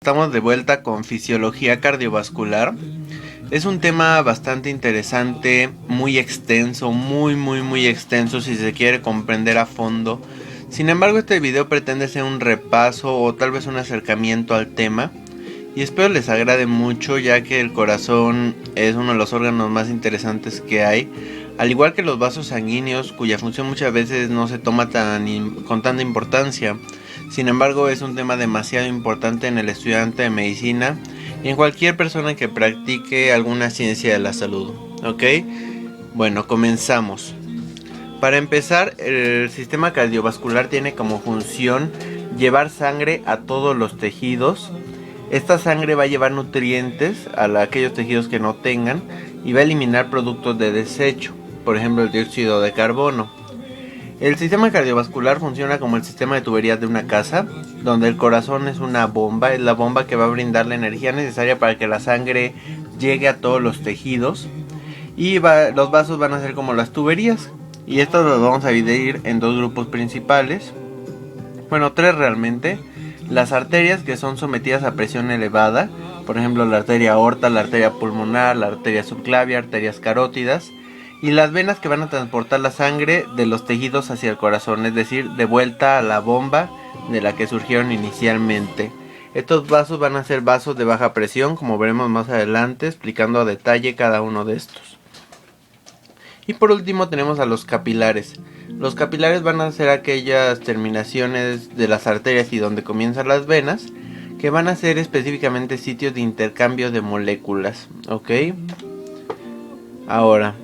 estamos de vuelta con fisiología cardiovascular. Es un tema bastante interesante, muy extenso, muy extenso si se quiere comprender a fondo. Sin embargo, este video pretende ser un repaso o tal vez un acercamiento al tema. Y espero les agrade mucho, ya que el corazón es uno de los órganos más interesantes que hay. Al igual que los vasos sanguíneos, cuya función muchas veces no se toma con tanta importancia. Sin embargo, es un tema demasiado importante en el estudiante de medicina y en cualquier persona que practique alguna ciencia de la salud. ¿Ok? Bueno, comenzamos. Para empezar, el sistema cardiovascular tiene como función llevar sangre a todos los tejidos. Esta sangre va a llevar nutrientes a aquellos tejidos que no tengan y va a eliminar productos de desecho, por ejemplo el dióxido de carbono. El sistema cardiovascular funciona como el sistema de tuberías de una casa, donde el corazón es una bomba, es la bomba que va a brindar la energía necesaria para que la sangre llegue a todos los tejidos. Y los vasos van a ser como las tuberías, y estos los vamos a dividir en dos grupos principales, bueno, tres realmente. Las arterias, que son sometidas a presión elevada, por ejemplo la arteria aorta, la arteria pulmonar, la arteria subclavia, arterias carótidas. Y las venas, que van a transportar la sangre de los tejidos hacia el corazón, es decir, de vuelta a la bomba de la que surgieron inicialmente. Estos vasos van a ser vasos de baja presión, como veremos más adelante, explicando a detalle cada uno de estos. Y por último tenemos a los capilares. Los capilares van a ser aquellas terminaciones de las arterias y donde comienzan las venas, que van a ser específicamente sitios de intercambio de moléculas. ¿Ok? Ahora,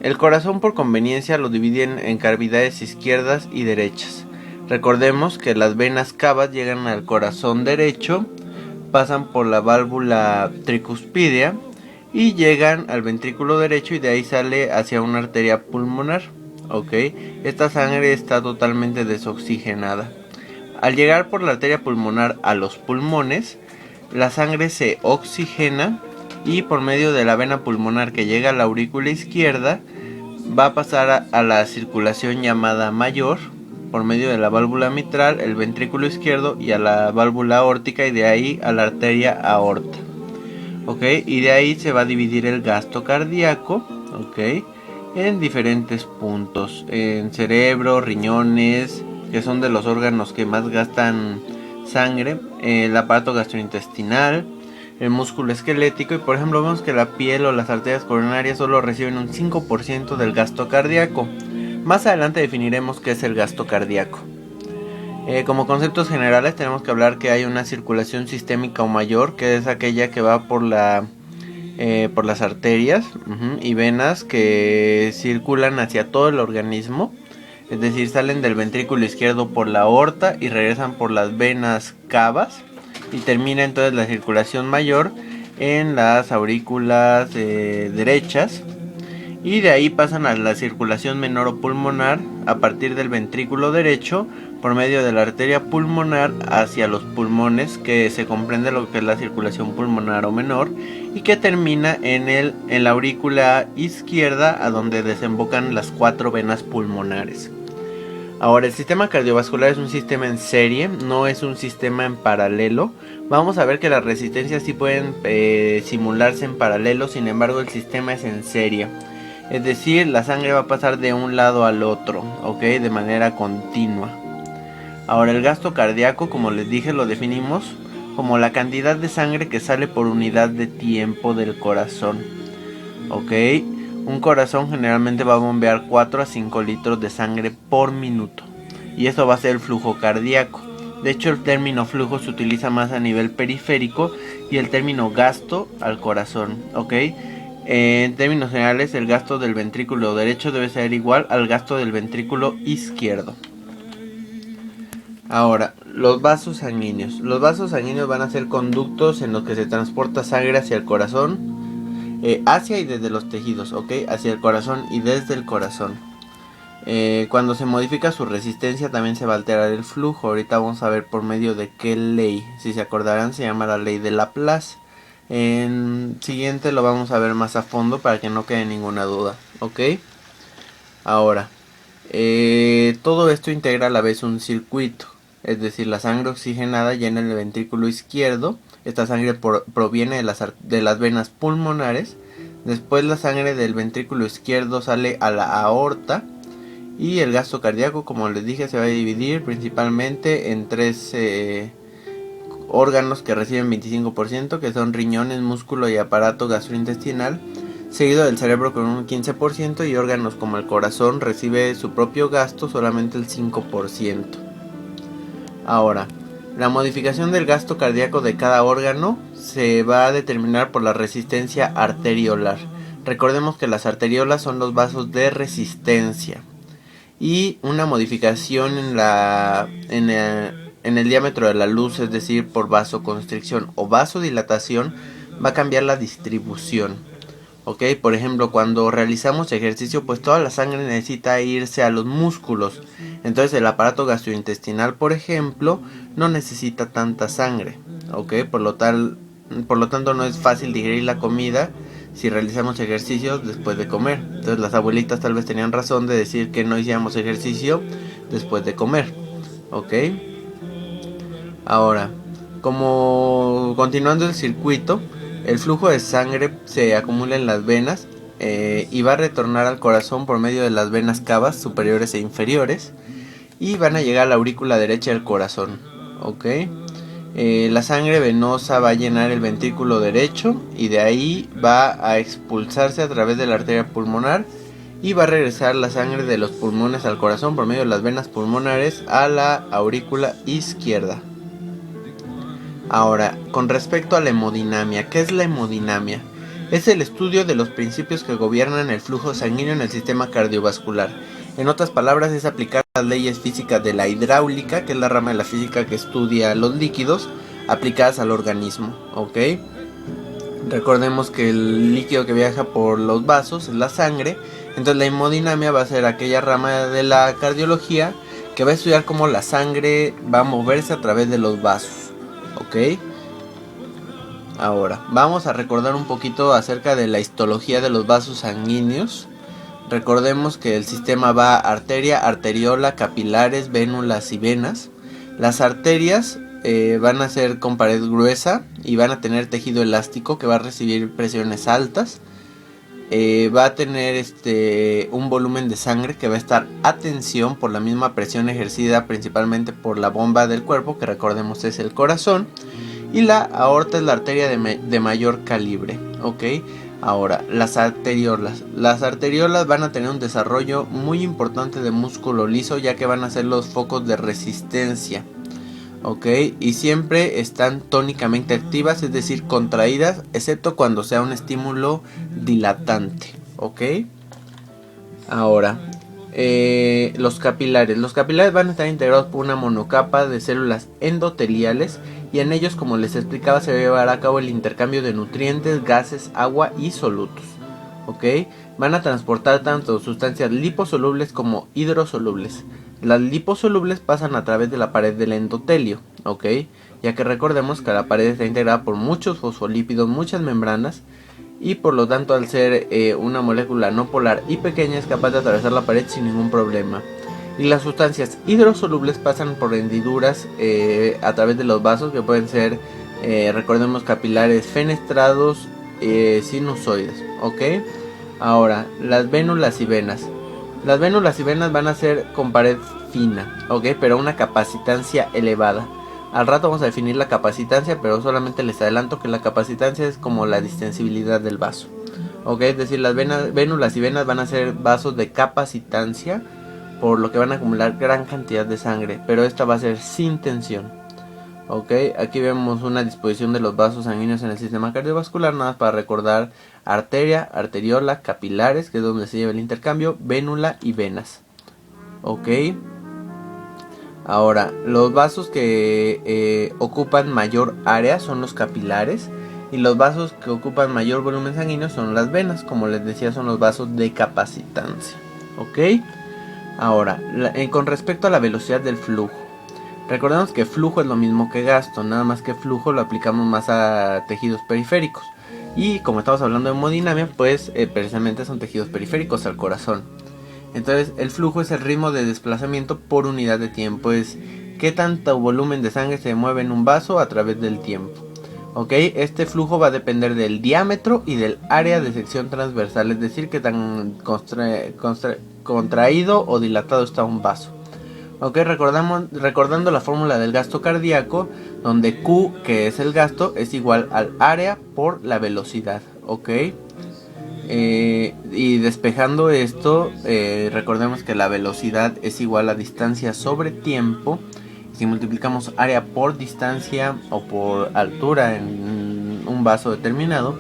el corazón por conveniencia lo dividen en cavidades izquierdas y derechas. Recordemos que las venas cavas llegan al corazón derecho, pasan por la válvula tricuspidea y llegan al ventrículo derecho, y de ahí sale hacia una arteria pulmonar. ¿Ok? Esta sangre está totalmente desoxigenada. Al llegar por la arteria pulmonar a los pulmones, la sangre se oxigena y por medio de la vena pulmonar que llega a la aurícula izquierda va a pasar a la circulación llamada mayor por medio de la válvula mitral, el ventrículo izquierdo y a la válvula aórtica, y de ahí a la arteria aorta. ¿Ok? Y de ahí se va a dividir el gasto cardíaco, ¿ok?, en diferentes puntos, en cerebro, riñones, que son de los órganos que más gastan sangre, el aparato gastrointestinal, el músculo esquelético, y por ejemplo vemos que la piel o las arterias coronarias solo reciben un 5% del gasto cardíaco. Más adelante definiremos qué es el gasto cardíaco. Como conceptos generales tenemos que hablar que hay una circulación sistémica o mayor, que es aquella que va por las arterias y venas que circulan hacia todo el organismo, es decir, salen del ventrículo izquierdo por la aorta y regresan por las venas cavas, y termina entonces la circulación mayor en las aurículas derechas, y de ahí pasan a la circulación menor o pulmonar a partir del ventrículo derecho por medio de la arteria pulmonar hacia los pulmones, que se comprende lo que es la circulación pulmonar o menor, y que termina en la aurícula izquierda, a donde desembocan las 4 venas pulmonares. Ahora, el sistema cardiovascular es un sistema en serie, no es un sistema en paralelo. Vamos a ver que las resistencias sí pueden simularse en paralelo, sin embargo el sistema es en serie. Es decir, la sangre va a pasar de un lado al otro, ¿ok?, de manera continua. Ahora, el gasto cardíaco, como les dije, lo definimos como la cantidad de sangre que sale por unidad de tiempo del corazón. ¿Ok? Un corazón generalmente va a bombear 4 a 5 litros de sangre por minuto. Y eso va a ser el flujo cardíaco. De hecho, el término flujo se utiliza más a nivel periférico y el término gasto al corazón. ¿Ok? En términos generales, el gasto del ventrículo derecho debe ser igual al gasto del ventrículo izquierdo. Ahora, los vasos sanguíneos. Los vasos sanguíneos van a ser conductos en los que se transporta sangre hacia el corazón, hacia y desde los tejidos, ¿ok? Hacia el corazón y desde el corazón. Cuando se modifica su resistencia también se va a alterar el flujo. Ahorita vamos a ver por medio de qué ley. Si se acordarán, se llama la ley de Laplace. En siguiente lo vamos a ver más a fondo para que no quede ninguna duda, ¿ok? Ahora, todo esto integra a la vez un circuito. es decir, la sangre oxigenada llena el ventrículo izquierdo. Esta sangre proviene de las venas pulmonares. Después la sangre del ventrículo izquierdo sale a la aorta. Y el gasto cardíaco, como les dije, se va a dividir principalmente en tres órganos que reciben 25%, que son riñones, músculo y aparato gastrointestinal, seguido del cerebro con un 15%, y órganos como el corazón recibe su propio gasto, solamente el 5%. Ahora, la modificación del gasto cardíaco de cada órgano se va a determinar por la resistencia arteriolar. Recordemos que las arteriolas son los vasos de resistencia, y una modificación en el diámetro de la luz, es decir, por vasoconstricción o vasodilatación, va a cambiar la distribución. Ok, por ejemplo, cuando realizamos ejercicio, pues toda la sangre necesita irse a los músculos. Entonces el aparato gastrointestinal, por ejemplo, no necesita tanta sangre. Ok, por lo tanto no es fácil digerir la comida si realizamos ejercicios después de comer. Entonces las abuelitas tal vez tenían razón de decir que no hiciéramos ejercicio después de comer. Ok. Ahora, como continuando el circuito, el flujo de sangre se acumula en las venas y va a retornar al corazón por medio de las venas cavas superiores e inferiores, y van a llegar a la aurícula derecha del corazón. Ok. La sangre venosa va a llenar el ventrículo derecho y de ahí va a expulsarse a través de la arteria pulmonar, y va a regresar la sangre de los pulmones al corazón por medio de las venas pulmonares a la aurícula izquierda. Ahora, con respecto a la hemodinamia, ¿qué es la hemodinamia? Es el estudio de los principios que gobiernan el flujo sanguíneo en el sistema cardiovascular. En otras palabras, es aplicar las leyes físicas de la hidráulica, que es la rama de la física que estudia los líquidos, aplicadas al organismo, ¿ok? Recordemos que el líquido que viaja por los vasos es la sangre. Entonces la hemodinamia va a ser aquella rama de la cardiología que va a estudiar cómo la sangre va a moverse a través de los vasos, ¿ok? Ahora, vamos a recordar un poquito acerca de la histología de los vasos sanguíneos. Recordemos que el sistema va arteria, arteriola, capilares, vénulas y venas. Las arterias van a ser con pared gruesa y van a tener tejido elástico que va a recibir presiones altas. Va a tener un volumen de sangre que va a estar a tensión por la misma presión ejercida principalmente por la bomba del cuerpo, que recordemos es el corazón. Y la aorta es la arteria de mayor calibre, ¿ok? Ahora, las arteriolas. Las arteriolas van a tener un desarrollo muy importante de músculo liso, ya que van a ser los focos de resistencia, ¿ok? Y siempre están tónicamente activas, es decir, contraídas, excepto cuando sea un estímulo dilatante, ¿ok? Ahora, los capilares. Los capilares van a estar integrados por una monocapa de células endoteliales, y en ellos, como les explicaba, se va a llevar a cabo el intercambio de nutrientes, gases, agua y solutos, ¿ok? Van a transportar tanto sustancias liposolubles como hidrosolubles. Las liposolubles pasan a través de la pared del endotelio, ¿ok? Ya que recordemos que la pared está integrada por muchos fosfolípidos, muchas membranas, y por lo tanto, al ser una molécula no polar y pequeña, es capaz de atravesar la pared sin ningún problema. Y las sustancias hidrosolubles pasan por hendiduras a través de los vasos, que pueden ser, recordemos, capilares fenestrados, sinusoides, ¿ok? Ahora, las vénulas y venas. Las vénulas y venas van a ser con pared fina, ¿ok? Pero una capacitancia elevada. Al rato vamos a definir la capacitancia, pero solamente les adelanto que la capacitancia es como la distensibilidad del vaso, ¿ok? Es decir, las vénulas y venas van a ser vasos de capacitancia, por lo que van a acumular gran cantidad de sangre, pero esta va a ser sin tensión, ¿ok? Aquí vemos una disposición de los vasos sanguíneos en el sistema cardiovascular, nada más para recordar: arteria, arteriola, capilares, que es donde se lleva el intercambio, vénula y venas, ¿ok? Ahora, los vasos que ocupan mayor área son los capilares, y los vasos que ocupan mayor volumen sanguíneo son las venas. Como les decía, son los vasos de capacitancia, ¿ok? Ahora, con respecto a la velocidad del flujo, recordemos que flujo es lo mismo que gasto, nada más que flujo lo aplicamos más a tejidos periféricos, y como estamos hablando de hemodinamia, pues precisamente son tejidos periféricos al corazón. Entonces el flujo es el ritmo de desplazamiento por unidad de tiempo, es qué tanto volumen de sangre se mueve en un vaso a través del tiempo. Ok, este flujo va a depender del diámetro y del área de sección transversal, es decir, qué tan contraído o dilatado está un vaso. Ok, recordando la fórmula del gasto cardíaco, donde Q, que es el gasto, es igual al área por la velocidad. Ok, y despejando esto, recordemos que la velocidad es igual a distancia sobre tiempo. Si multiplicamos área por distancia o por altura en un vaso determinado,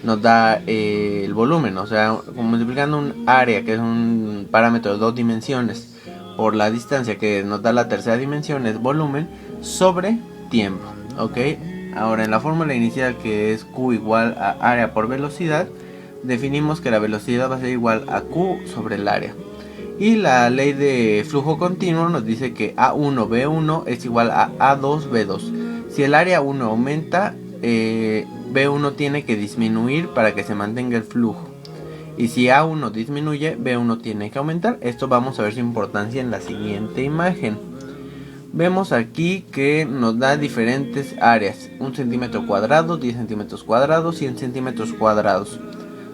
nos da el volumen. O sea, multiplicando un área, que es un parámetro de 2 dimensiones, por la distancia, que nos da la tercera dimensión, es volumen, sobre tiempo. Ok, ahora en la fórmula inicial, que es Q igual a área por velocidad, definimos que la velocidad va a ser igual a Q sobre el área. Y la ley de flujo continuo nos dice que A1B1 es igual a A2B2. Si el área 1 aumenta, B1 tiene que disminuir para que se mantenga el flujo. Y si A1 disminuye, B1 tiene que aumentar. Esto vamos a ver su importancia en la siguiente imagen. Vemos aquí que nos da diferentes áreas: 1 centímetro cuadrado, 10 centímetros cuadrados, 100 centímetros cuadrados.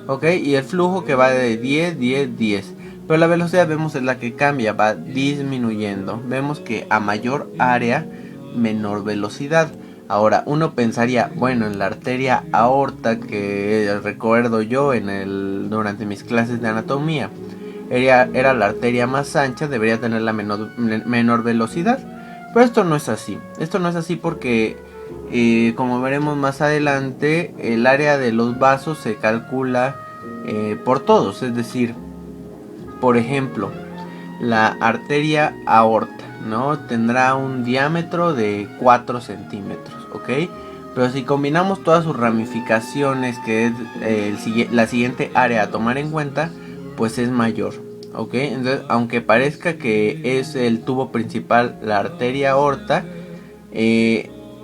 Ok, y el flujo que va de 10, 10, 10. Pero la velocidad vemos es la que cambia, va disminuyendo. Vemos que a mayor área, menor velocidad. Ahora uno pensaría, bueno, en la arteria aorta, que recuerdo yo durante mis clases de anatomía, era la arteria más ancha, debería tener la menor velocidad. Pero esto no es así. Esto no es así porque, como veremos más adelante, el área de los vasos se calcula por todos. Es decir, por ejemplo, la arteria aorta, ¿no?, tendrá un diámetro de 4 centímetros, ¿ok? Pero si combinamos todas sus ramificaciones, que es la siguiente área a tomar en cuenta, pues es mayor, ¿ok? Entonces, aunque parezca que es el tubo principal la arteria aorta,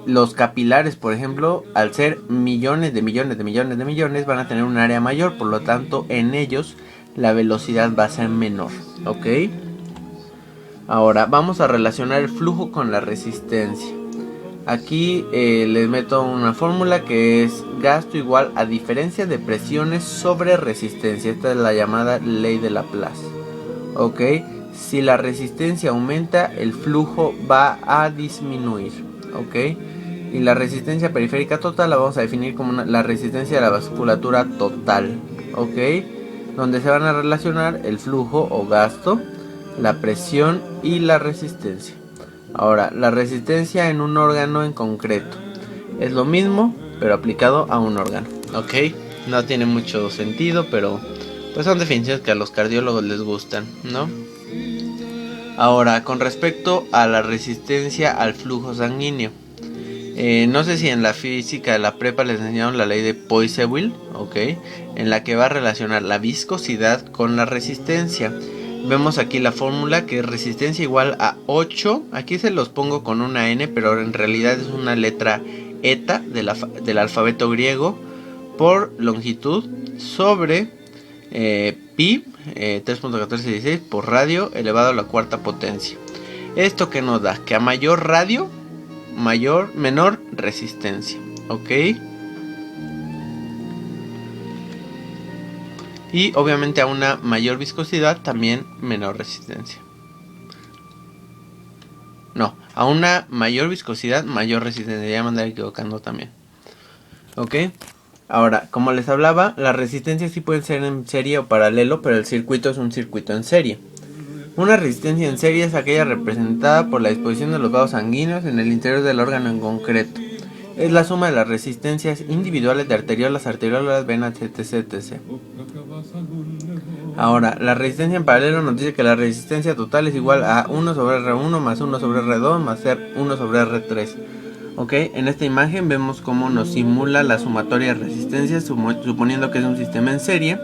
los capilares, por ejemplo, al ser millones de millones de millones de millones, van a tener un área mayor, por lo tanto, en ellos la velocidad va a ser menor, ¿ok? Ahora vamos a relacionar el flujo con la resistencia. Aquí les meto una fórmula que es gasto igual a diferencia de presiones sobre resistencia. Esta es la llamada ley de Laplace, ¿ok? Si la resistencia aumenta, el flujo va a disminuir, ¿ok? Y la resistencia periférica total la vamos a definir como la resistencia de la vasculatura total, ¿ok? Donde se van a relacionar el flujo o gasto, la presión y la resistencia. Ahora, la resistencia en un órgano en concreto es lo mismo, pero aplicado a un órgano, ¿ok? No tiene mucho sentido, pero pues son definiciones que a los cardiólogos les gustan, ¿no? Ahora, con respecto a la resistencia al flujo sanguíneo, no sé si en la física de la prepa les enseñaron la ley de Poiseuille, ¿ok? En la que va a relacionar la viscosidad con la resistencia. Vemos aquí la fórmula, que es resistencia igual a 8. Aquí se los pongo con una N, pero en realidad es una letra eta del alfabeto griego, por longitud, sobre pi, 3.1416 por radio elevado a la cuarta potencia. ¿Esto qué nos da? Que a mayor radio, menor resistencia, ¿ok? Y obviamente a una mayor viscosidad también menor resistencia. No, a una mayor viscosidad mayor resistencia, ya me andaba equivocando también, ¿ok? Ahora, como les hablaba, las resistencias sí pueden ser en serie o paralelo, pero el circuito es un circuito en serie. Una resistencia en serie es aquella representada por la disposición de los vasos sanguíneos en el interior del órgano en concreto. Es la suma de las resistencias individuales de arteriolas, venas, etc, etc. Ahora, la resistencia en paralelo nos dice que la resistencia total es igual a 1 sobre R1 más 1 sobre R2 más 1 sobre R3. Ok, en esta imagen vemos cómo nos simula la sumatoria de resistencias, suponiendo que es un sistema en serie,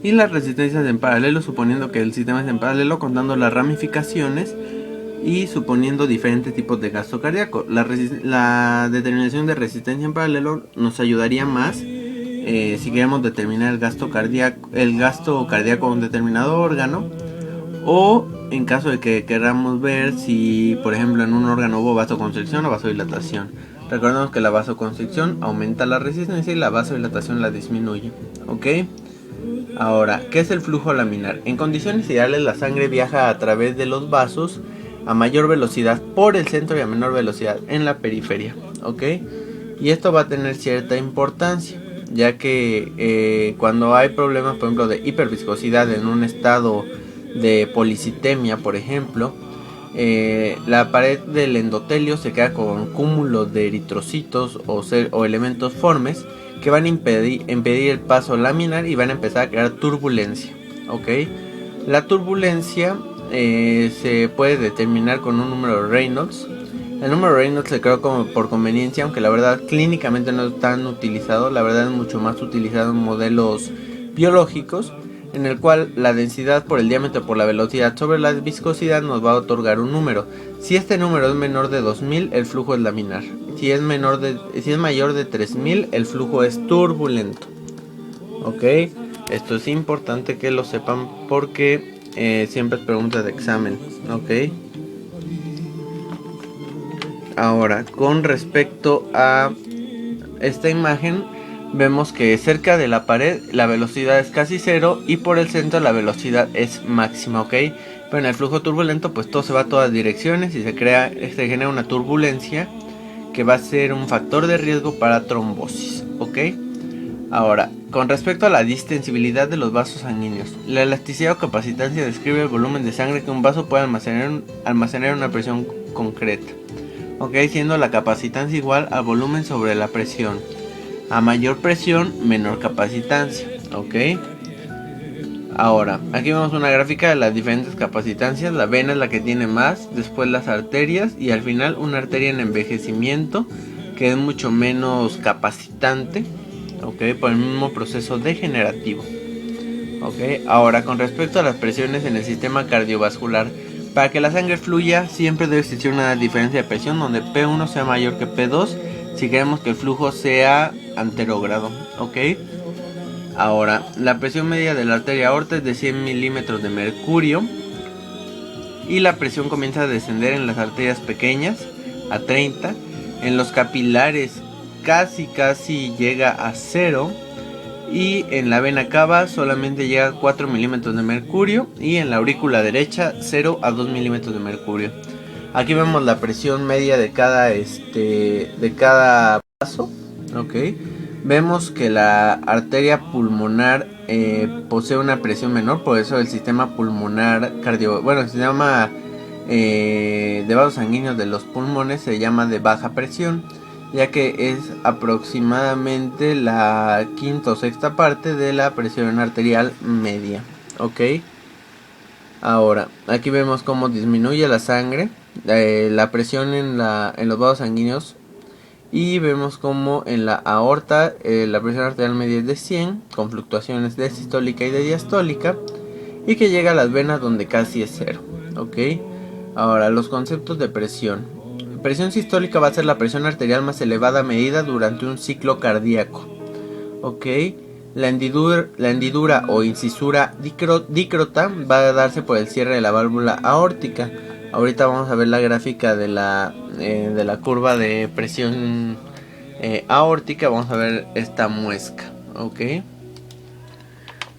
y las resistencias en paralelo, suponiendo que el sistema es en paralelo, contando las ramificaciones y suponiendo diferentes tipos de gasto cardíaco. La determinación de resistencia en paralelo nos ayudaría más si queremos determinar el gasto cardíaco de un determinado órgano, o en caso de que queramos ver si, por ejemplo, en un órgano hubo vasoconstricción o vasodilatación. Recordemos que la vasoconstricción aumenta la resistencia y la vasodilatación la disminuye, ¿ok? Ahora, ¿qué es el flujo laminar? En condiciones ideales la sangre viaja a través de los vasos a mayor velocidad por el centro y a menor velocidad en la periferia, ¿ok? Y esto va a tener cierta importancia, ya que cuando hay problemas, por ejemplo, de hiperviscosidad en un estado de policitemia, por ejemplo, la pared del endotelio se queda con cúmulos de eritrocitos o elementos formes que van a impedir el paso laminar y van a empezar a crear turbulencia, ¿ok? La turbulencia se puede determinar con un número de Reynolds. El número de Reynolds se creó como por conveniencia, aunque la verdad clínicamente no es tan utilizado. La verdad es mucho más utilizado en modelos biológicos, en el cual la densidad por el diámetro por la velocidad sobre la viscosidad nos va a otorgar un número. Si este número es menor de 2000, el flujo es laminar. Si es mayor de 3000, el flujo es turbulento. ¿Ok? Esto es importante que lo sepan porque siempre es pregunta de examen. ¿Ok? Ahora, con respecto a esta imagen, vemos que cerca de la pared la velocidad es casi cero y por el centro la velocidad es máxima, ¿ok? Pero en el flujo turbulento pues todo se va a todas direcciones y se genera una turbulencia que va a ser un factor de riesgo para trombosis, ¿ok? Ahora, con respecto a la distensibilidad de los vasos sanguíneos, la elasticidad o capacitancia describe el volumen de sangre que un vaso puede almacenar en una presión concreta, ¿ok? Siendo la capacitancia igual al volumen sobre la presión. A mayor presión, menor capacitancia, ¿ok? Ahora, aquí vemos una gráfica de las diferentes capacitancias. La vena es la que tiene más, después las arterias y al final una arteria en envejecimiento que es mucho menos capacitante, ¿ok? Por el mismo proceso degenerativo, ¿ok? Ahora, con respecto a las presiones en el sistema cardiovascular, para que la sangre fluya siempre debe existir una diferencia de presión donde P1 sea mayor que P2 si queremos que el flujo sea anterógrado, ¿ok? Ahora, la presión media de la arteria aorta es de 100 milímetros de mercurio y la presión comienza a descender en las arterias pequeñas a 30, en los capilares casi llega a 0 y en la vena cava solamente llega a 4 milímetros de mercurio y en la aurícula derecha 0 a 2 milímetros de mercurio. Aquí vemos la presión media de cada vaso, ¿ok? Vemos que la arteria pulmonar posee una presión menor, por eso el sistema pulmonar el sistema de vasos sanguíneos de los pulmones se llama de baja presión, ya que es aproximadamente la quinta o sexta parte de la presión arterial media, ¿ok? Ahora, aquí vemos cómo disminuye la sangre, la presión en los vasos sanguíneos. Y vemos como en la aorta la presión arterial media es de 100 con fluctuaciones de sistólica y de diastólica y que llega a las venas donde casi es cero, ¿ok? Ahora, los conceptos de presión. Presión sistólica va a ser la presión arterial más elevada medida durante un ciclo cardíaco, ¿ok? La hendidura o incisura dícrota va a darse por el cierre de la válvula aórtica. Ahorita vamos a ver la gráfica de la curva de presión aórtica. Vamos a ver esta muesca, ¿ok?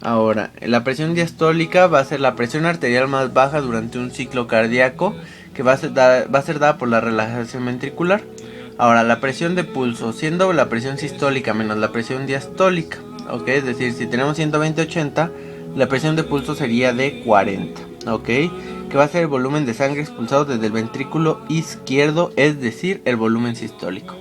Ahora, la presión diastólica va a ser la presión arterial más baja durante un ciclo cardíaco, que va a ser dada por la relajación ventricular. Ahora, la presión de pulso, siendo la presión sistólica menos la presión diastólica, ¿ok? Es decir, si tenemos 120/80, la presión de pulso sería de 40, ¿ok? Que va a ser el volumen de sangre expulsado desde el ventrículo izquierdo, es decir, el volumen sistólico.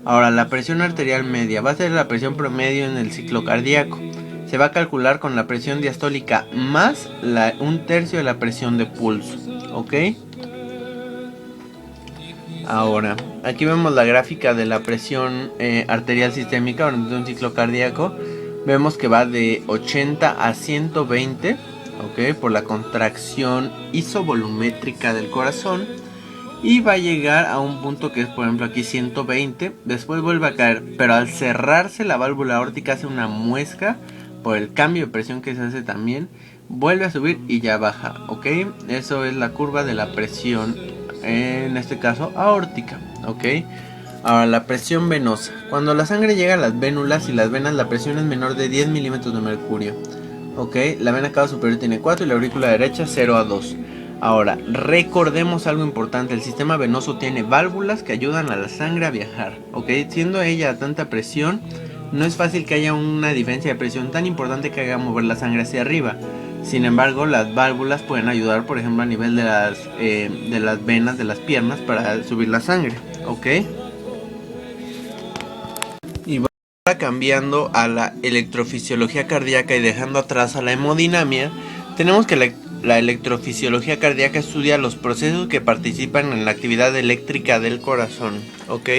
Ahora, la presión arterial media va a ser la presión promedio en el ciclo cardíaco. Se va a calcular con la presión diastólica más un tercio de la presión de pulso, ¿ok? Ahora, aquí vemos la gráfica de la presión arterial sistémica durante un ciclo cardíaco. Vemos que va de 80 a 120, ¿ok? Por la contracción isovolumétrica del corazón. Y va a llegar a un punto que es, por ejemplo, aquí 120. Después vuelve a caer, pero al cerrarse la válvula aórtica hace una muesca por el cambio de presión que se hace también. vuelve a subir y ya baja, ¿ok? Eso es la curva de la presión, en este caso aórtica, ¿ok? Ahora, la presión venosa. Cuando la sangre llega a las vénulas y las venas, la presión es menor de 10 milímetros de mercurio, ¿ok? La vena cava superior tiene 4 y la aurícula derecha 0 a 2. Ahora, recordemos algo importante, el sistema venoso tiene válvulas que ayudan a la sangre a viajar, ¿ok? Siendo ella a tanta presión, no es fácil que haya una diferencia de presión tan importante que haga mover la sangre hacia arriba. Sin embargo, las válvulas pueden ayudar, por ejemplo, a nivel de las venas de las piernas para subir la sangre, ¿ok? Y ahora cambiando a la electrofisiología cardíaca y dejando atrás a la hemodinamia, tenemos que la electrofisiología cardíaca estudia los procesos que participan en la actividad eléctrica del corazón, ¿ok?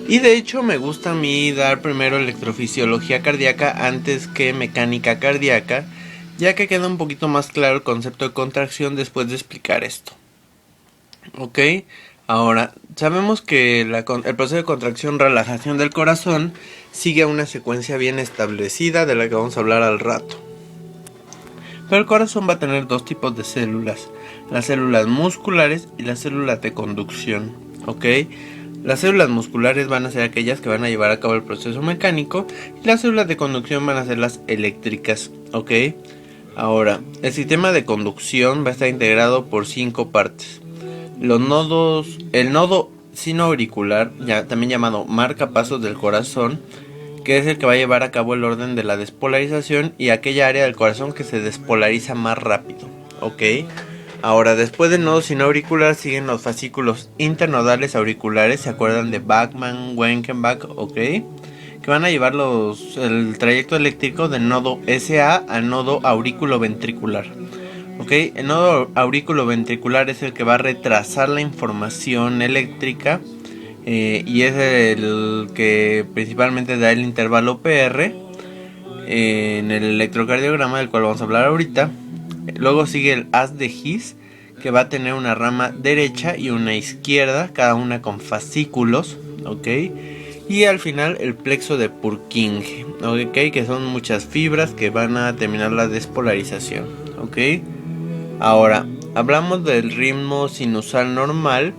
Y de hecho me gusta a mí dar primero electrofisiología cardíaca antes que mecánica cardíaca, ya que queda un poquito más claro el concepto de contracción después de explicar esto, ¿ok? Ahora, sabemos que el proceso de contracción-relajación del corazón sigue una secuencia bien establecida de la que vamos a hablar al rato. Pero el corazón va a tener dos tipos de células, las células musculares y las células de conducción, ¿ok? Las células musculares van a ser aquellas que van a llevar a cabo el proceso mecánico y las células de conducción van a ser las eléctricas, ¿ok? Ahora, el sistema de conducción va a estar integrado por 5 partes. Los nodos, el nodo sinoauricular, también llamado marcapasos del corazón, que es el que va a llevar a cabo el orden de la despolarización y aquella área del corazón que se despolariza más rápido, ¿ok? Ahora, después del nodo sinoauricular siguen los fascículos internodales auriculares, ¿se acuerdan de Bachmann, Wenckebach, ok? Que van a llevar el trayecto eléctrico del nodo SA al nodo aurículo-ventricular, ok. El nodo aurículo-ventricular es el que va a retrasar la información eléctrica, y es el que principalmente da el intervalo PR en el electrocardiograma, del cual vamos a hablar ahorita. Luego sigue el haz de His, que va a tener una rama derecha y una izquierda, cada una con fascículos, ¿ok? Y al final el plexo de Purkinje, ¿ok? Que son muchas fibras que van a terminar la despolarización, ¿ok? Ahora, hablamos del ritmo sinusal normal.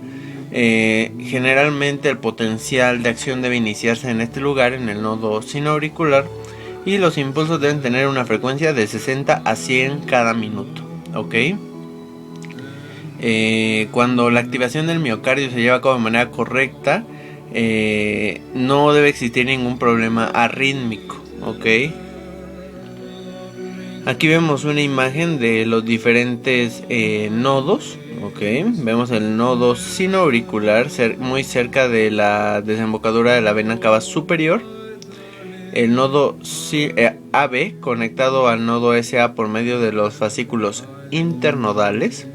Generalmente el potencial de acción debe iniciarse en este lugar, en el nodo sinoauricular, y los impulsos deben tener una frecuencia de 60 a 100 cada minuto, ¿ok? Cuando la activación del miocardio se lleva a cabo de manera correcta, no debe existir ningún problema arrítmico, ¿ok? Aquí vemos una imagen de los diferentes nodos, ¿ok? Vemos el nodo sinoauricular muy cerca de la desembocadura de la vena cava superior. El nodo AB conectado al nodo SA por medio de los fascículos internodales.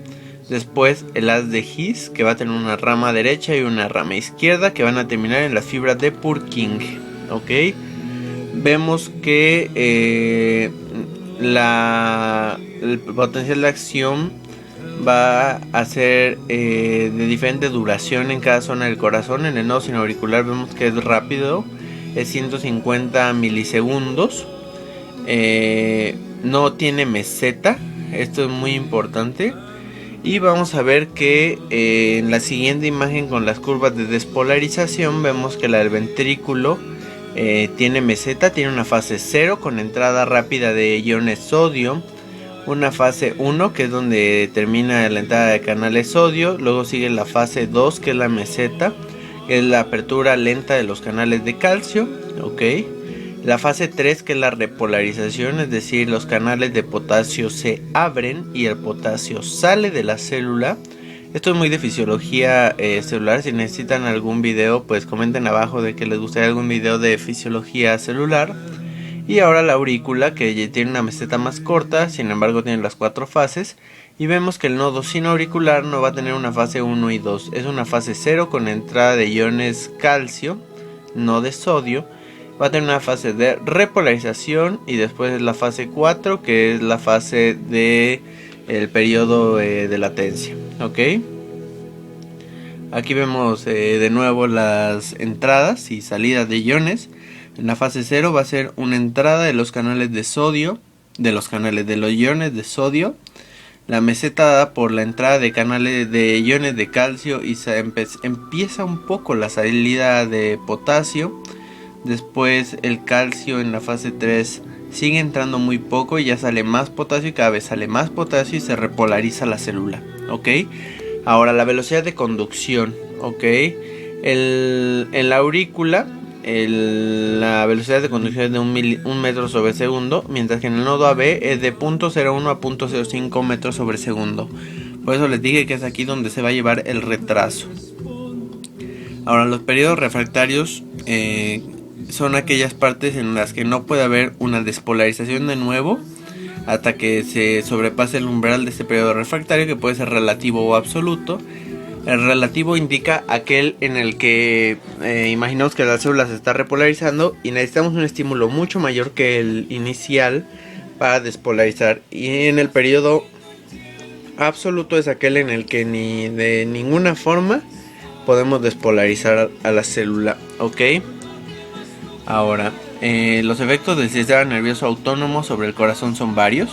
Después el haz de His, que va a tener una rama derecha y una rama izquierda que van a terminar en las fibras de Purkinje, ¿ok? Vemos que el potencial de acción va a ser de diferente duración en cada zona del corazón. En el nodo sinoauricular vemos que es rápido, es 150 milisegundos, no tiene meseta, esto es muy importante. Y vamos a ver que en la siguiente imagen con las curvas de despolarización vemos que la del ventrículo tiene meseta, tiene una fase 0 con entrada rápida de iones sodio, una fase 1 que es donde termina la entrada de canales sodio, luego sigue la fase 2 que es la meseta, que es la apertura lenta de los canales de calcio, ok. La fase 3 que es la repolarización, es decir, los canales de potasio se abren y el potasio sale de la célula. Esto es muy de fisiología celular. Si necesitan algún video, pues comenten abajo de que les gustaría algún video de fisiología celular. Y ahora la aurícula, que tiene una meseta más corta, sin embargo tiene las 4 fases. Y vemos que el nodo sinoauricular no va a tener una fase 1 y 2. Es una fase 0 con entrada de iones calcio, no de sodio. Va a tener una fase de repolarización y después la fase 4, que es la fase de el periodo de latencia, ¿ok? Aquí vemos de nuevo las entradas y salidas de iones. En la fase 0 va a ser una entrada de los canales de sodio, de los canales de los iones de sodio, la meseta dada por la entrada de canales de iones de calcio y empieza un poco la salida de potasio. Después el calcio en la fase 3 sigue entrando muy poco y ya sale más potasio y cada vez sale más potasio y se repolariza la célula, ¿ok? Ahora la velocidad de conducción, ¿ok? En la aurícula la velocidad de conducción es de 1 metro sobre segundo, mientras que en el nodo AB es de 0.01 a 0.05 metros sobre segundo. Por eso les dije que es aquí donde se va a llevar el retraso. Ahora los periodos refractarios son aquellas partes en las que no puede haber una despolarización de nuevo hasta que se sobrepase el umbral de este periodo refractario, que puede ser relativo o absoluto. El relativo indica aquel en el que imaginamos que la célula se está repolarizando y necesitamos un estímulo mucho mayor que el inicial para despolarizar. Y en el periodo absoluto es aquel en el que ni de ninguna forma podemos despolarizar a la célula, ¿ok? Ahora, los efectos del sistema nervioso autónomo sobre el corazón son varios.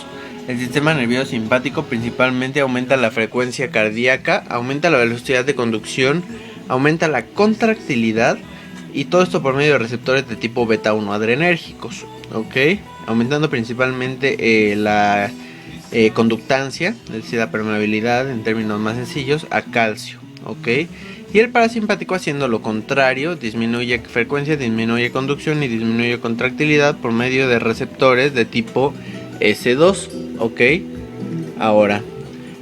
El sistema nervioso simpático principalmente aumenta la frecuencia cardíaca, aumenta la velocidad de conducción, aumenta la contractilidad y todo esto por medio de receptores de tipo beta 1 adrenérgicos, ¿ok? Aumentando principalmente la conductancia, es decir, la permeabilidad en términos más sencillos, a calcio, ¿ok? Y el parasimpático haciendo lo contrario, disminuye frecuencia, disminuye conducción y disminuye contractilidad por medio de receptores de tipo S2, ¿ok? Ahora,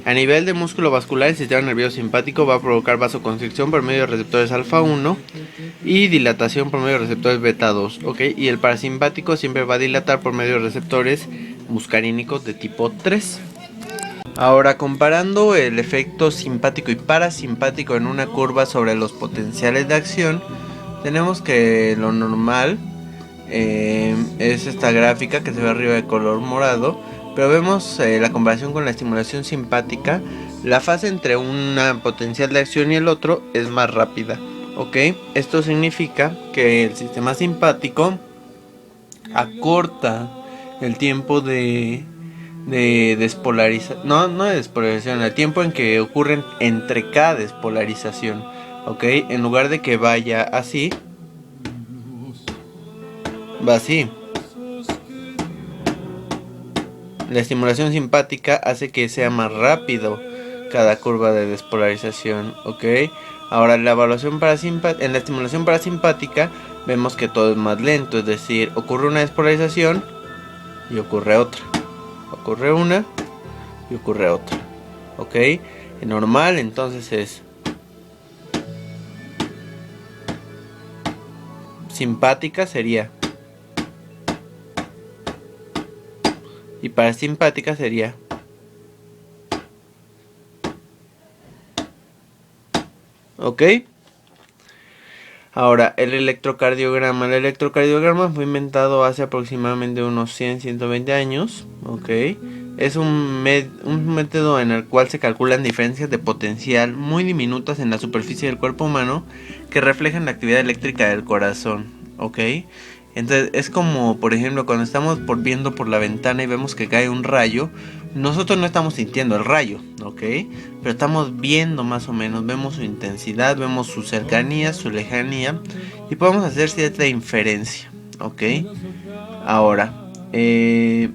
a nivel de músculo vascular, el sistema nervioso simpático va a provocar vasoconstricción por medio de receptores alfa 1 y dilatación por medio de receptores beta 2, ¿ok? Y el parasimpático siempre va a dilatar por medio de receptores muscarínicos de tipo 3. Ahora, comparando el efecto simpático y parasimpático en una curva sobre los potenciales de acción, tenemos que lo normal es esta gráfica que se ve arriba de color morado, pero vemos la comparación con la estimulación simpática. La fase entre una potencial de acción y el otro es más rápida, ¿ok? Esto significa que el sistema simpático acorta el tiempo de despolarización, no de despolarización, el tiempo en que ocurren entre cada despolarización, ¿ok? En lugar de que vaya así, va así. La estimulación simpática hace que sea más rápido cada curva de despolarización, ¿ok? Ahora en la estimulación parasimpática vemos que todo es más lento, es decir, ocurre una despolarización y ocurre otra. Ocurre una y ocurre otra, ¿ok? El normal entonces es simpática sería y parasimpática sería. ¿Ok? Ahora, el electrocardiograma. El electrocardiograma fue inventado hace aproximadamente unos 100-120 años. ¿Ok? Es un método en el cual se calculan diferencias de potencial muy diminutas en la superficie del cuerpo humano que reflejan la actividad eléctrica del corazón. ¿Ok? Entonces es como, por ejemplo, cuando estamos viendo por la ventana y vemos que cae un rayo, nosotros no estamos sintiendo el rayo, ¿ok? Pero estamos viendo más o menos, vemos su intensidad, vemos su cercanía, su lejanía y podemos hacer cierta inferencia, ¿ok? Ahora, este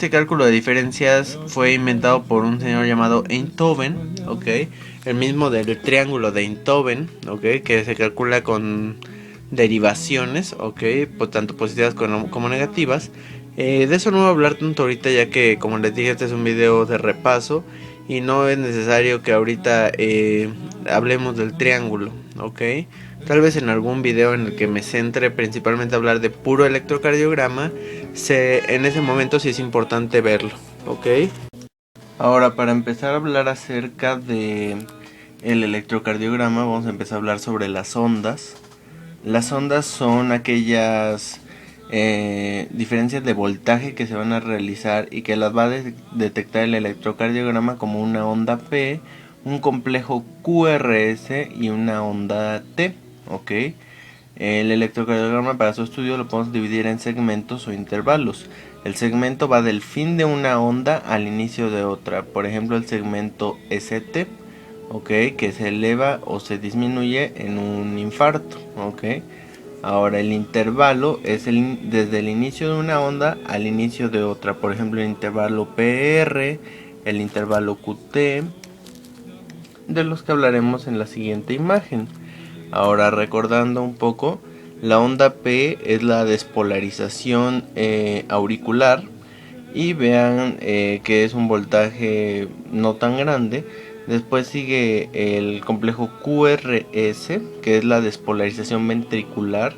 cálculo de diferencias fue inventado por un señor llamado Einthoven, ¿ok? El mismo del triángulo de Einthoven, ¿ok? Que se calcula con derivaciones, ok, tanto positivas como negativas. De eso no voy a hablar tanto ahorita, ya que como les dije, este es un video de repaso y no es necesario que ahorita hablemos del triángulo, ok. Tal vez en algún video en el que me centre principalmente a hablar de puro electrocardiograma, en ese momento sí es importante verlo, ok. Ahora, para empezar a hablar acerca de el electrocardiograma, vamos a empezar a hablar sobre las ondas. Las ondas son aquellas diferencias de voltaje que se van a realizar y que las va a detectar el electrocardiograma como una onda P, un complejo QRS y una onda T, ¿ok? El electrocardiograma para su estudio lo podemos dividir en segmentos o intervalos. El segmento va del fin de una onda al inicio de otra. Por ejemplo, el segmento ST, ok, que se eleva o se disminuye en un infarto, ok. Ahora el intervalo es desde el inicio de una onda al inicio de otra. Por ejemplo, el intervalo PR, el intervalo QT, de los que hablaremos en la siguiente imagen. Ahora, recordando un poco, la onda P es la despolarización auricular, y vean que es un voltaje no tan grande. Después sigue el complejo QRS, que es la despolarización ventricular,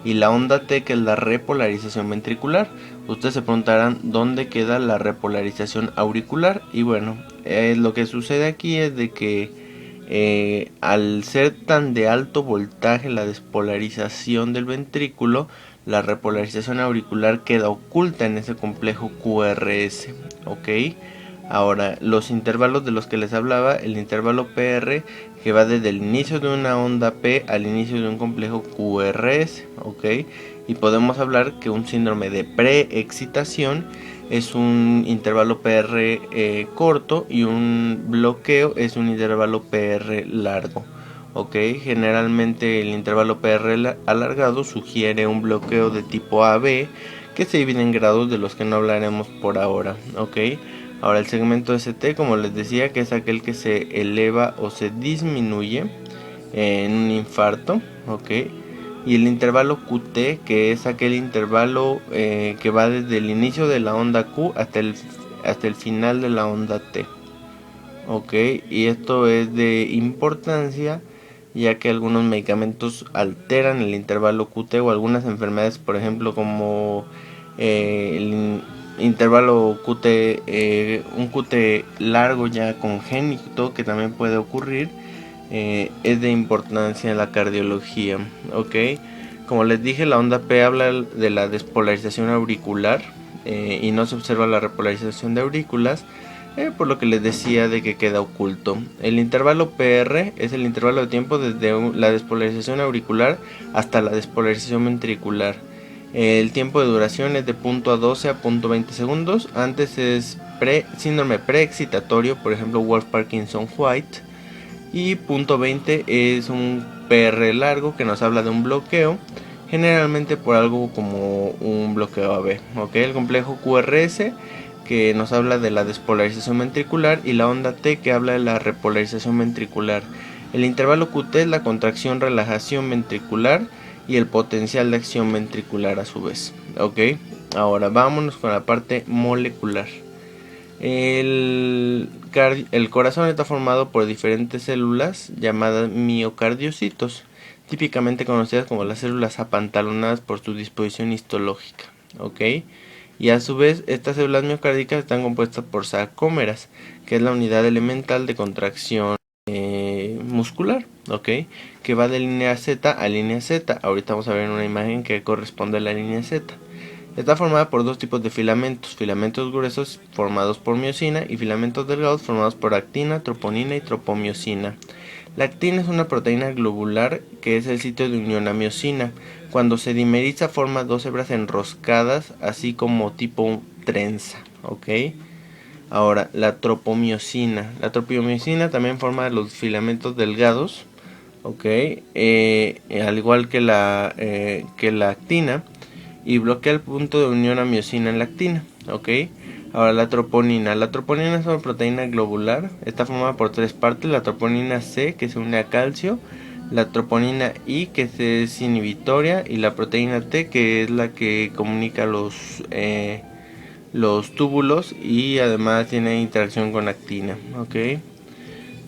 y la onda T, que es la repolarización ventricular. Ustedes se preguntarán dónde queda la repolarización auricular, y bueno, lo que sucede aquí es de que al ser tan de alto voltaje la despolarización del ventrículo, la repolarización auricular queda oculta en ese complejo QRS, ok. Ahora, los intervalos de los que les hablaba, el intervalo PR, que va desde el inicio de una onda P al inicio de un complejo QRS, ok. Y podemos hablar que un síndrome de preexcitación es un intervalo PR corto, y un bloqueo es un intervalo PR largo. Ok, generalmente el intervalo PR alargado sugiere un bloqueo de tipo AB, que se divide en grados, de los que no hablaremos por ahora. Ok, ahora el segmento ST, como les decía, que es aquel que se eleva o se disminuye en un infarto. Ok, y el intervalo QT, que es aquel intervalo que va desde el inicio de la onda Q hasta el final de la onda T. Ok, y esto es de importancia, ya que algunos medicamentos alteran el intervalo QT, o algunas enfermedades, por ejemplo, como el intervalo QT, un QT largo ya congénito, que también puede ocurrir, es de importancia en la cardiología. Ok, como les dije, la onda P habla de la despolarización auricular, y no se observa la repolarización de aurículas, por lo que les decía de que queda oculto. El intervalo PR es el intervalo de tiempo desde la despolarización auricular hasta la despolarización ventricular. El tiempo de duración es de 0.12 a 0.20 segundos. Antes es síndrome preexcitatorio, por ejemplo Wolff Parkinson White. Y 0.20 es un PR largo, que nos habla de un bloqueo, generalmente por algo como un bloqueo AB. Okay, el complejo QRS, que nos habla de la despolarización ventricular, y la onda T, que habla de la repolarización ventricular. El intervalo QT es la contracción-relajación ventricular y el potencial de acción ventricular a su vez. Ok, ahora vámonos con la parte molecular. El corazón está formado por diferentes células llamadas miocardiocitos, típicamente conocidas como las células apantalonadas por su disposición histológica. Ok, y a su vez estas células miocárdicas están compuestas por sarcómeras, que es la unidad elemental de contracción muscular, ok, que va de línea Z a línea Z. Ahorita vamos a ver una imagen que corresponde a la línea Z. Está formada por dos tipos de filamentos: filamentos gruesos formados por miosina, y filamentos delgados formados por actina, troponina y tropomiosina. La actina es una proteína globular que es el sitio de unión a miosina. Cuando se dimeriza forma dos hebras enroscadas, así como tipo trenza. ¿Ok? Ahora, la tropomiosina. La tropomiosina también forma los filamentos delgados. ¿Ok? Al igual que la actina, y bloquea el punto de unión a miosina en la actina. ¿Ok? Ahora, la troponina. La troponina es una proteína globular. Está formada por tres partes: la troponina C, que se une a calcio; la troponina I, que es inhibitoria; y la proteína T, que es la que comunica los túbulos, y además tiene interacción con actina. ¿Ok?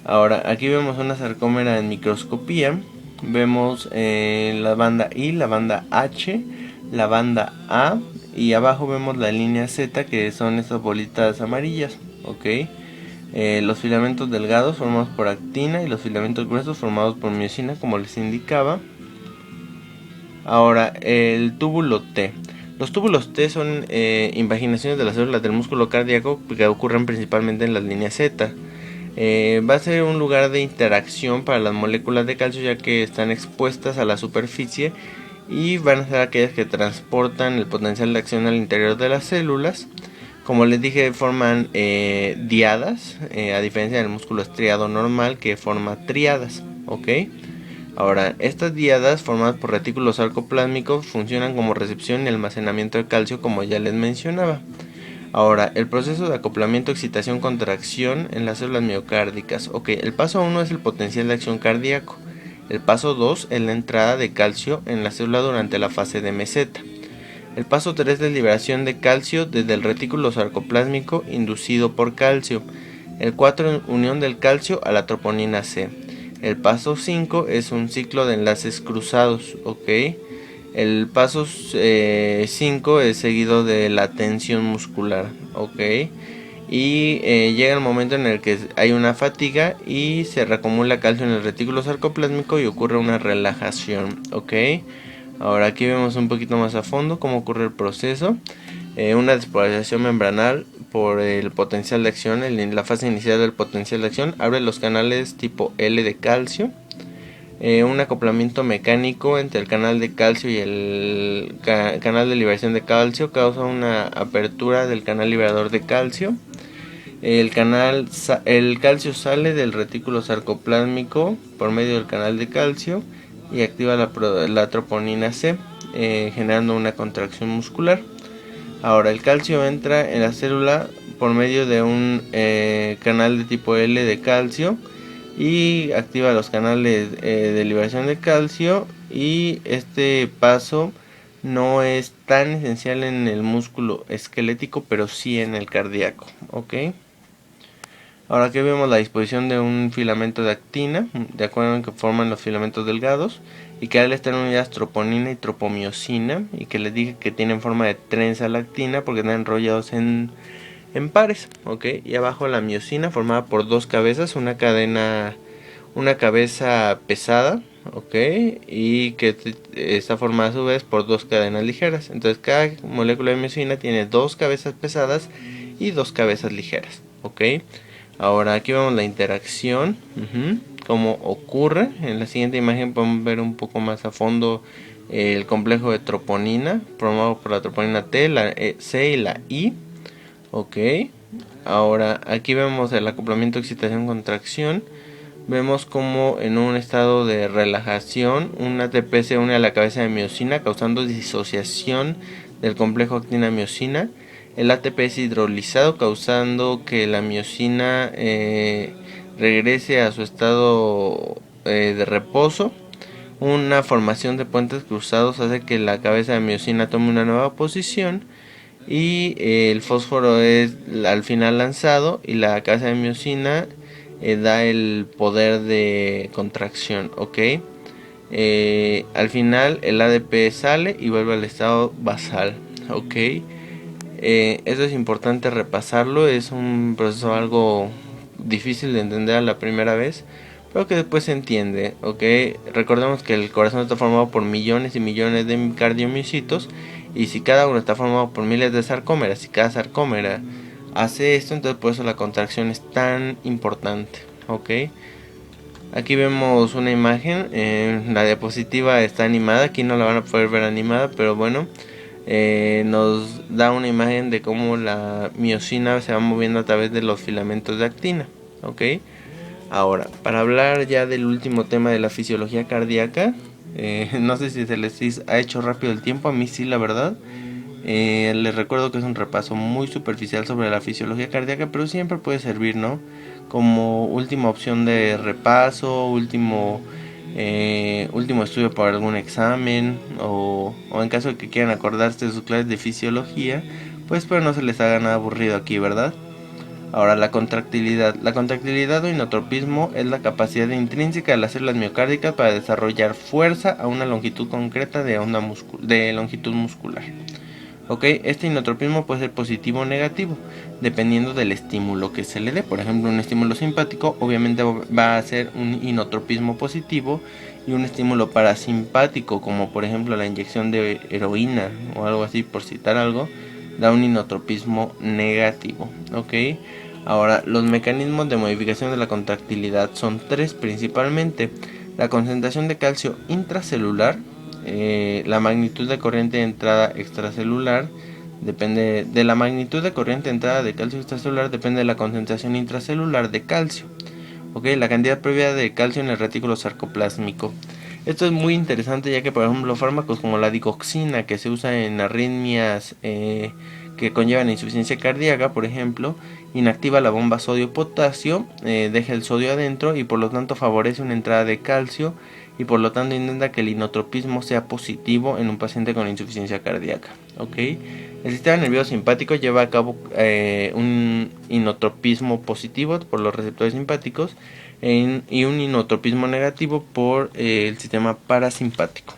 Ahora, aquí vemos una sarcómera en microscopía. Vemos la banda I, la banda H, la banda A, y abajo vemos la línea Z, que son estas bolitas amarillas. ¿Ok? Los filamentos delgados formados por actina, y los filamentos gruesos formados por miosina, como les indicaba. Ahora, el túbulo T. Los túbulos T son invaginaciones de las células del músculo cardíaco, que ocurren principalmente en las líneas Z. Va a ser un lugar de interacción para las moléculas de calcio, ya que están expuestas a la superficie y van a ser aquellas que transportan el potencial de acción al interior de las células. Como les dije, forman diadas, a diferencia del músculo estriado normal que forma tríadas, ¿ok? Ahora, estas diadas formadas por retículos sarcoplásmicos funcionan como recepción y almacenamiento de calcio, como ya les mencionaba. Ahora, el proceso de acoplamiento, excitación, contracción en las células miocárdicas. Ok, el paso 1 es el potencial de acción cardíaco. El paso 2 es la entrada de calcio en la célula durante la fase de meseta. El paso 3 es liberación de calcio desde el retículo sarcoplásmico inducido por calcio. El 4, unión del calcio a la troponina C. El paso 5 es un ciclo de enlaces cruzados, ¿ok? El paso 5 es seguido de la tensión muscular, ¿ok? Y llega el momento en el que hay una fatiga y se reacumula calcio en el retículo sarcoplásmico y ocurre una relajación, ¿ok? Ahora aquí vemos un poquito más a fondo cómo ocurre el proceso. Una despolarización membranal por el potencial de acción, en la fase inicial del potencial de acción, abre los canales tipo L de calcio. Un acoplamiento mecánico entre el canal de calcio y el canal de liberación de calcio causa una apertura del canal liberador de calcio. El calcio sale del retículo sarcoplásmico por medio del canal de calcio y activa la troponina C, generando una contracción muscular. Ahora, el calcio entra en la célula por medio de un canal de tipo L de calcio y activa los canales de liberación de calcio, y este paso no es tan esencial en el músculo esquelético, pero sí en el cardíaco, ¿ok? Ahora aquí vemos la disposición de un filamento de actina, de acuerdo en que forman los filamentos delgados, y que al estar unidas troponina y tropomiosina, y que les dije que tienen forma de trenza lactina porque están enrollados en pares, ¿ok? Y abajo la miosina formada por dos cabezas, una cabeza pesada, ¿ok? Y que está formada a su vez por dos cadenas ligeras. Entonces cada molécula de miosina tiene dos cabezas pesadas y dos cabezas ligeras, ¿ok? Ahora aquí vemos la interacción, cómo ocurre. En la siguiente imagen podemos ver un poco más a fondo el complejo de troponina, formado por la troponina T, la C y la I. Ok, ahora aquí vemos el acoplamiento, excitación, contracción. Vemos como en un estado de relajación un ATP se une a la cabeza de miosina, causando disociación del complejo actina-miosina. El ATP es hidrolizado, causando que la miosina regrese a su estado de reposo. Una formación de puentes cruzados hace que la cabeza de miosina tome una nueva posición, y el fósforo es al final lanzado y la cabeza de miosina da el poder de contracción, ¿ok? Al final el ADP sale y vuelve al estado basal, ¿ok? Eso es importante repasarlo, es un proceso algo difícil de entender a la primera vez, pero que después se entiende, ¿ok? Recordemos que el corazón está formado por millones y millones de cardiomiocitos, y si cada uno está formado por miles de sarcómeras y cada sarcómera hace esto, entonces por eso la contracción es tan importante, ¿ok? Aquí vemos una imagen, la diapositiva está animada, aquí no la van a poder ver animada, pero bueno, nos da una imagen de cómo la miosina se va moviendo a través de los filamentos de actina, ¿ok? Ahora, para hablar ya del último tema de la fisiología cardíaca, no sé si se les ha hecho rápido el tiempo, a mí sí, la verdad. Les recuerdo que es un repaso muy superficial sobre la fisiología cardíaca, pero siempre puede servir, ¿no? Como última opción de repaso, último estudio para algún examen, o en caso de que quieran acordarse de sus clases de fisiología, pues pero no se les haga nada aburrido aquí, ¿verdad? Ahora, la contractilidad. La contractilidad o inotropismo es la capacidad intrínseca de las células miocárdicas para desarrollar fuerza a una longitud concreta de longitud muscular. ¿Ok? Este inotropismo puede ser positivo o negativo, dependiendo del estímulo que se le dé. Por ejemplo, un estímulo simpático obviamente va a ser un inotropismo positivo, y un estímulo parasimpático, como por ejemplo la inyección de heroína o algo así, por citar algo, da un inotropismo negativo, ¿ok? Ahora, los mecanismos de modificación de la contractilidad son tres principalmente: la concentración de calcio intracelular, la magnitud de corriente de entrada extracelular depende de la magnitud de corriente de entrada de calcio extracelular, depende de la concentración intracelular de calcio. La cantidad previa de calcio en el retículo sarcoplásmico. Esto es muy interesante, ya que por ejemplo fármacos como la digoxina, que se usa en arritmias que conllevan insuficiencia cardíaca, por ejemplo, inactiva la bomba sodio-potasio, deja el sodio adentro y por lo tanto favorece una entrada de calcio y por lo tanto intenta que el inotropismo sea positivo en un paciente con insuficiencia cardíaca. El sistema nervioso simpático lleva a cabo un inotropismo positivo por los receptores simpáticos y un inotropismo negativo por el sistema parasimpático.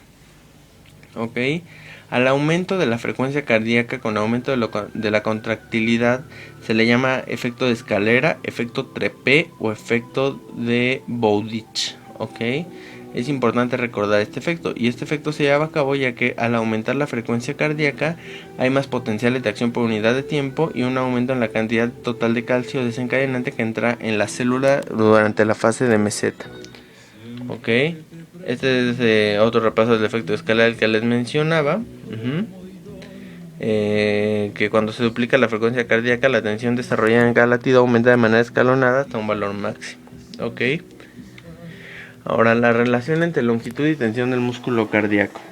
Al aumento de la frecuencia cardíaca con aumento de la contractilidad se le llama efecto de escalera, efecto Trepé o efecto de Bowditch. Es importante recordar este efecto, y este efecto se lleva a cabo ya que al aumentar la frecuencia cardíaca hay más potenciales de acción por unidad de tiempo y un aumento en la cantidad total de calcio desencadenante que entra en la célula durante la fase de meseta. Este es otro repaso del efecto de escalera que les mencionaba. Que cuando se duplica la frecuencia cardíaca, la tensión desarrollada en cada latido aumenta de manera escalonada hasta un valor máximo. Ahora, la relación entre longitud y tensión del músculo cardíaco.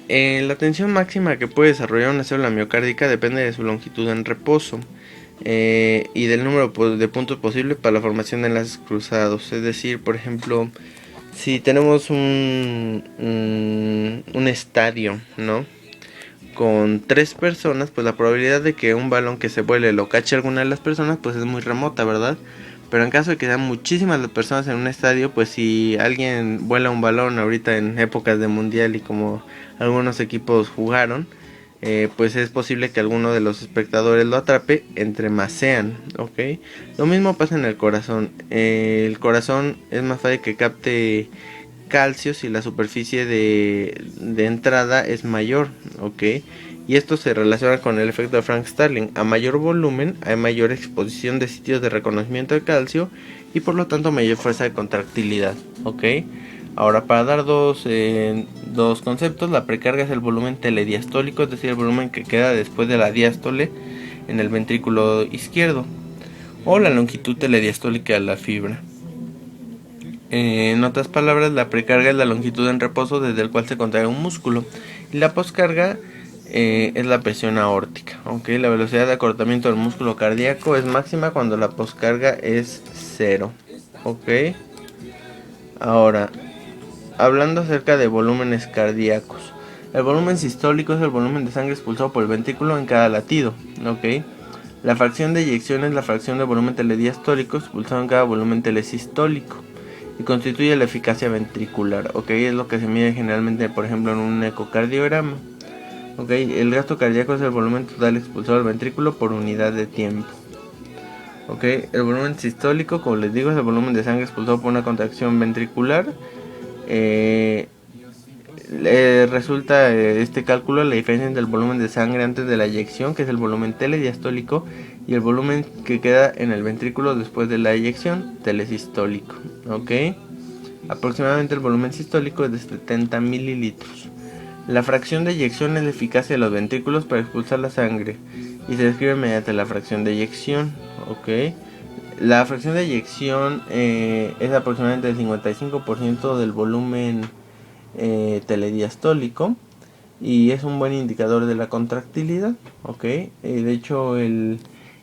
La tensión máxima que puede desarrollar una célula miocárdica depende de su longitud en reposo y del número de puntos posibles para la formación de enlaces cruzados. Es decir, por ejemplo, si tenemos un estadio, ¿no?, con 3 personas, pues la probabilidad de que un balón que se vuele lo cache alguna de las personas, pues es muy remota, ¿verdad? Pero en caso de que sean muchísimas las personas en un estadio, pues si alguien vuela un balón ahorita en épocas de mundial y como algunos equipos jugaron, pues es posible que alguno de los espectadores lo atrape entre más sean. Lo mismo pasa en el corazón. El corazón es más fácil que capte calcio si la superficie de entrada es mayor. Y esto se relaciona con el efecto de Frank Starling. A mayor volumen hay mayor exposición de sitios de reconocimiento de calcio y por lo tanto mayor fuerza de contractilidad. Ahora, para dar dos conceptos, la precarga es el volumen telediastólico, es decir, el volumen que queda después de la diástole en el ventrículo izquierdo, o la longitud telediastólica de la fibra. En otras palabras, la precarga es la longitud en reposo desde el cual se contrae un músculo, y la poscarga es la presión aórtica. La velocidad de acortamiento del músculo cardíaco es máxima cuando la poscarga es 0. Ahora, hablando acerca de volúmenes cardíacos, el volumen sistólico es el volumen de sangre expulsado por el ventrículo en cada latido. La fracción de eyección es la fracción de volumen telediastólico expulsado en cada volumen telesistólico y constituye la eficacia ventricular. Es lo que se mide generalmente, por ejemplo, en un ecocardiograma. El gasto cardíaco es el volumen total expulsado al ventrículo por unidad de tiempo. El volumen sistólico, como les digo, es el volumen de sangre expulsado por una contracción ventricular. Resulta este cálculo la diferencia entre el volumen de sangre antes de la eyección, que es el volumen telediastólico, y el volumen que queda en el ventrículo después de la eyección, telesistólico. Aproximadamente el volumen sistólico es de 70 mililitros. La fracción de eyección es la eficacia de los ventrículos para expulsar la sangre y se describe mediante la fracción de eyección. La fracción de eyección es aproximadamente el 55% del volumen telediastólico y es un buen indicador de la contractilidad. De hecho, el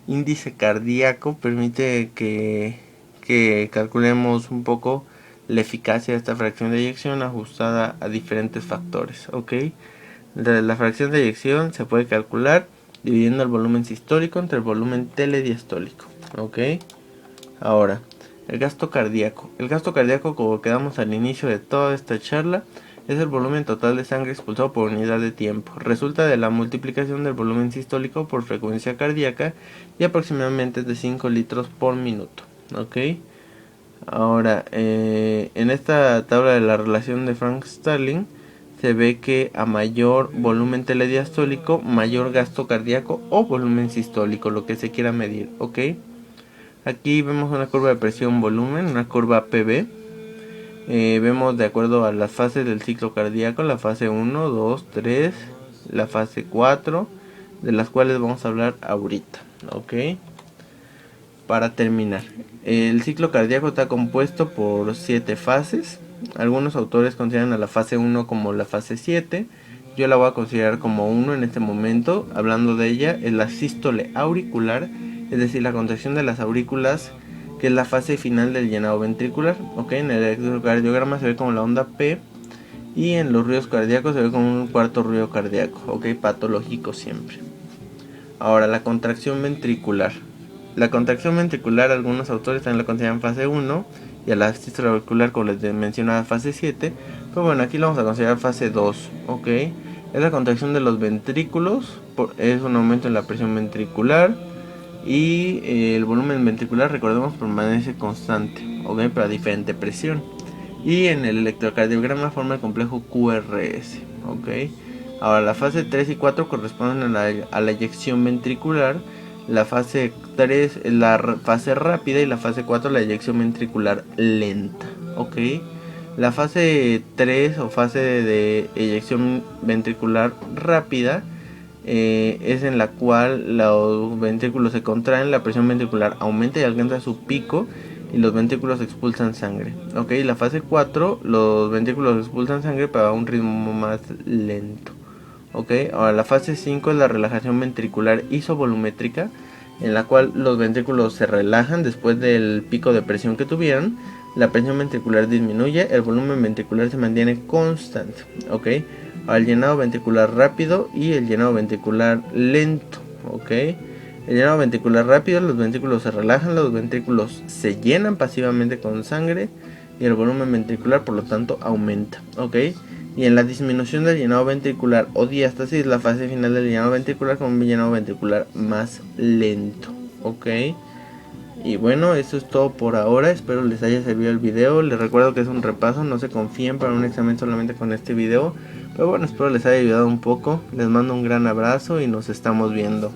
índice cardíaco permite que calculemos un poco la eficacia de esta fracción de eyección ajustada a diferentes factores. La fracción de eyección se puede calcular dividiendo el volumen sistólico entre el volumen telediastólico. Ahora, el gasto cardíaco. El gasto cardíaco, como quedamos al inicio de toda esta charla, es el volumen total de sangre expulsado por unidad de tiempo. Resulta de la multiplicación del volumen sistólico por frecuencia cardíaca y aproximadamente es de 5 litros por minuto. Ahora, en esta tabla de la relación de Frank Starling se ve que a mayor volumen telediastólico, mayor gasto cardíaco o volumen sistólico, lo que se quiera medir. Aquí vemos una curva de presión volumen, una curva PV. Vemos de acuerdo a las fases del ciclo cardíaco, la fase 1, 2, 3, la fase 4, de las cuales vamos a hablar ahorita, ¿ok? Para terminar, el ciclo cardíaco está compuesto por 7 fases. Algunos autores consideran a la fase 1 como la fase 7. Yo la voy a considerar como 1 en este momento. Hablando de ella, es la sístole auricular, es decir, la contracción de las aurículas, que es la fase final del llenado ventricular. ¿Ok? En el electrocardiograma se ve como la onda P, y en los ruidos cardíacos se ve como un cuarto ruido cardíaco. ¿Ok? Patológico siempre. Ahora, la contracción ventricular. La contracción ventricular, algunos autores también la consideran fase 1, y a la sístole auricular, como les mencionaba, fase 7. Pero bueno, aquí lo vamos a considerar fase 2, ¿ok? Es la contracción de los ventrículos, es un aumento en la presión ventricular, y el volumen ventricular, recordemos, permanece constante, ¿ok? Pero a diferente presión. Y en el electrocardiograma forma el complejo QRS, ¿ok? Ahora, la fase 3 y 4 corresponden a la eyección ventricular. La fase 3 es la fase rápida y la fase 4 la eyección ventricular lenta, ¿ok? La fase 3 o fase de eyección ventricular rápida es en la cual los ventrículos se contraen, la presión ventricular aumenta y alcanza su pico y los ventrículos expulsan sangre, ¿ok? La fase 4, los ventrículos expulsan sangre pero a un ritmo más lento. Ok, ahora la fase 5 es la relajación ventricular isovolumétrica, en la cual los ventrículos se relajan después del pico de presión que tuvieron, la presión ventricular disminuye, el volumen ventricular se mantiene constante. Ok, ahora el llenado ventricular rápido y el llenado ventricular lento. Ok, el llenado ventricular rápido, los ventrículos se relajan, los ventrículos se llenan pasivamente con sangre y el volumen ventricular por lo tanto aumenta. Ok, y en la disminución del llenado ventricular o diástasis, la fase final del llenado ventricular con un llenado ventricular más lento, ¿ok? Y bueno, eso es todo por ahora, espero les haya servido el video. Les recuerdo que es un repaso, no se confíen para un examen solamente con este video, pero bueno, espero les haya ayudado un poco. Les mando un gran abrazo y nos estamos viendo.